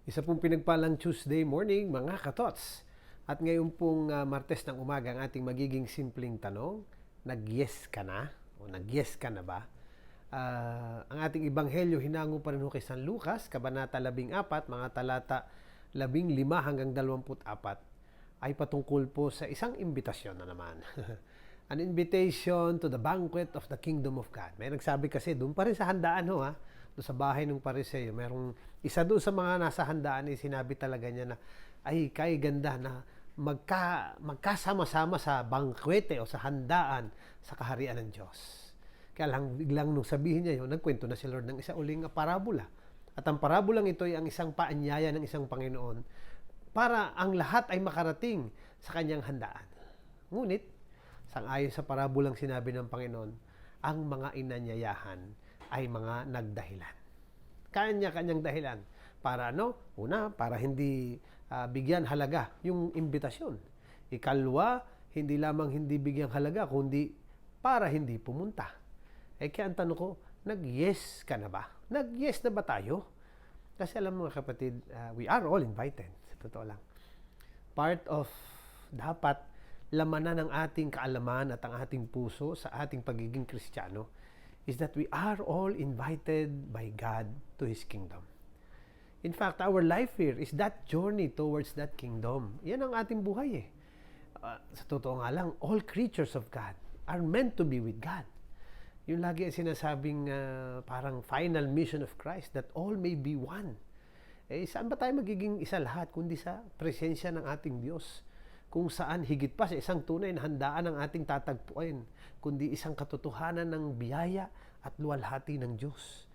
Isa pong pinagpalang Tuesday morning, mga katots. At ngayon pong Martes ng umaga, ang ating magiging simpleng tanong, nag-yes ka na? O nag-yes ka na ba? Ang ating ebanghelyo hinango pa rin kay San Lucas, Kabanata 14, mga talata 15 hanggang 24, ay patungkol po sa isang imbitasyon na naman. An invitation to the banquet of the kingdom of God. May nagsabi kasi, doon pa rin sa handaan ho, doon sa bahay ng Pariseo, merong isa doon sa mga nasa handaan, sinabi talaga niya na, ay kay ganda na magkasama-sama sa bankwete o sa handaan sa kaharian ng Diyos. Kaya lang biglang nung sabihin niya yun, nagkwento na si Lord ng isa uling parabola. At ang parabolang ito ay ang isang paanyaya ng isang Panginoon para ang lahat ay makarating sa kanyang handaan. Ngunit, sang-ayon sa parabolang sinabi ng Panginoon, ang mga inanyayahan ay mga nagdahilan. Kanya-kanyang dahilan. Para ano? Una, para hindi bigyan halaga yung imbitasyon. Ikalwa, hindi lamang hindi bigyan halaga, kundi para hindi pumunta. Kaya ang tanong ko, nag-yes ka na ba? Nag-yes na ba tayo? Kasi alam mo mga kapatid, we are all invited. Sa totoo lang. Part of dapat lamanan ng ating kaalaman at ang ating puso sa ating pagiging Kristiyano is that we are all invited by God to His kingdom. In fact, our life here is that journey towards that kingdom. Yan ang ating buhay sa totoo nga lang, all creatures of God are meant to be with God. Yung lagi ang sinasabing parang final mission of Christ, that all may be one. Saan ba tayo magiging isa lahat kundi sa presensya ng ating Diyos? Kung saan higit pa sa isang tunay na handaan ang ating tatagpuin, kundi isang katotohanan ng biyaya at luwalhati ng Diyos.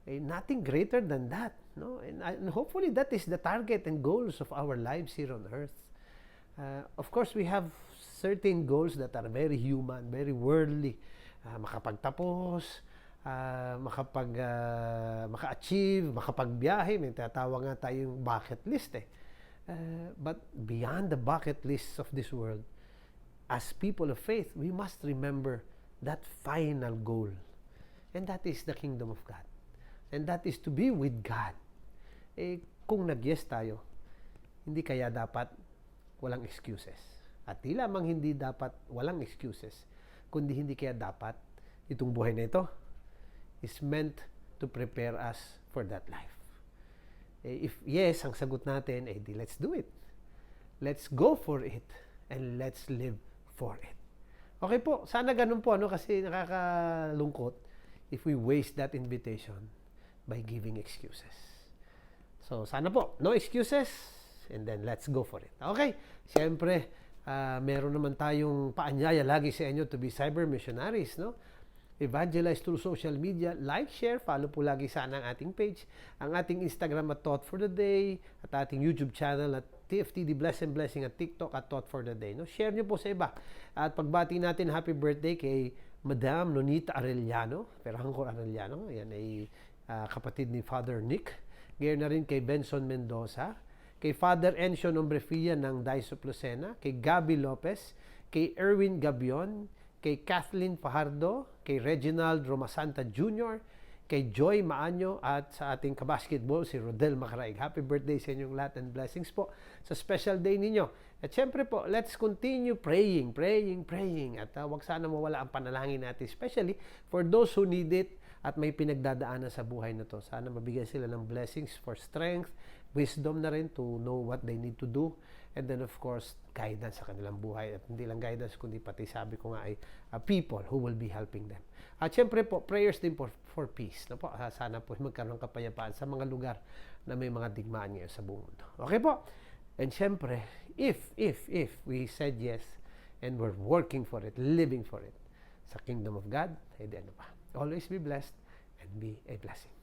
Nothing greater than that. No? And hopefully that is the target and goals of our lives here on earth. Of course, we have certain goals that are very human, very worldly. Makapagtapos, maka-achieve, makapagbiyahe. May tatawag nga tayong bucket list but beyond the bucket lists of this world, as people of faith, we must remember that final goal. And that is the kingdom of God. And that is to be with God. Kung nag-yes tayo, hindi kaya dapat walang excuses. At di lamang hindi dapat walang excuses, kundi hindi kaya dapat itong buhay na ito is meant to prepare us for that life. If yes, ang sagot natin, di let's do it. Let's go for it and let's live for it. Okay po, sana ganun po, kasi nakakalungkot if we waste that invitation by giving excuses. So, sana po, no excuses, and then let's go for it. Okay, siyempre, meron naman tayong paanyaya lagi sa inyo to be cyber missionaries, no? Evangelize through social media, like, share, follow po lagi sana ang ating page, ang ating Instagram at Thought for the Day, at ating YouTube channel at TFTD Bless and Blessing at TikTok at Thought for the Day. No? Share nyo po sa iba. At pagbati natin happy birthday kay Madam Nonita Arellano, Perangko Arellano, yan ay kapatid ni Father Nick. Gayon na rin kay Benson Mendoza, kay Father Encio Nombrefilla ng Daiso Lucena, kay Gabi Lopez, kay Erwin Gabion, kay Kathleen Fajardo, kay Reginald Romasanta Jr., kay Joy Maanyo, at sa ating kabasketball, si Rodel Macaraig. Happy birthday sa inyong lahat and blessings po sa special day ninyo. At syempre po, let's continue praying. At wag sana mawala ang panalangin natin, especially for those who need it at may pinagdadaanan sa buhay na to. Sana mabigyan sila ng blessings for strength, wisdom na rin to know what they need to do, and then of course, guidance sa kanilang buhay. At hindi lang guidance, kundi pati sabi ko nga ay people who will be helping them. At syempre po, prayers din for peace. No po? Sana po magkaroon ng kapayapaan sa mga lugar na may mga digmaan ngayon sa buong mundo. Okay po? And syempre, if we said yes and we're working for it, living for it, sa kingdom of God, ano pa? Always be blessed and be a blessing.